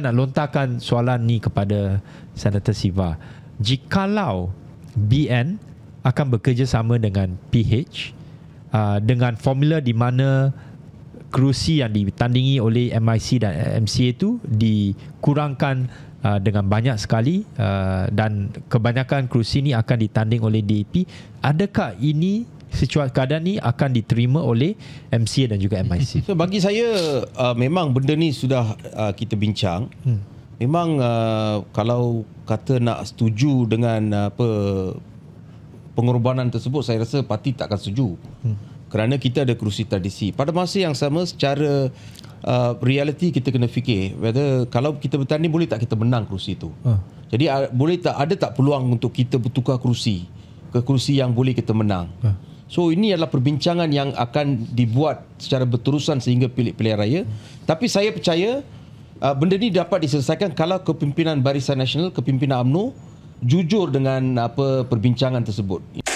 nak lontarkan soalan ni kepada Senator Siva. Jikalau BN akan bekerjasama dengan PH dengan formula di mana kerusi yang ditandingi oleh MIC dan MCA itu dikurangkan dengan banyak sekali dan kebanyakan kerusi ni akan ditanding oleh DAP, adakah ini keadaan ni akan diterima oleh MCA dan juga MIC? So, bagi saya memang benda ni sudah kita bincang. Memang kalau kata nak setuju dengan pengorbanan tersebut, saya rasa parti tak akan setuju. Kerana kita ada kerusi tradisi. Pada masa yang sama, secara reality kita kena fikir whether kalau kita bertanding boleh tak kita menang kerusi itu. Jadi boleh tak, ada tak peluang untuk kita bertukar kerusi ke kerusi yang boleh kita menang. So ini adalah perbincangan yang akan dibuat secara berterusan sehingga pilihan raya. Tapi saya percaya benda ni dapat diselesaikan kalau kepimpinan Barisan Nasional, kepimpinan UMNO jujur dengan perbincangan tersebut.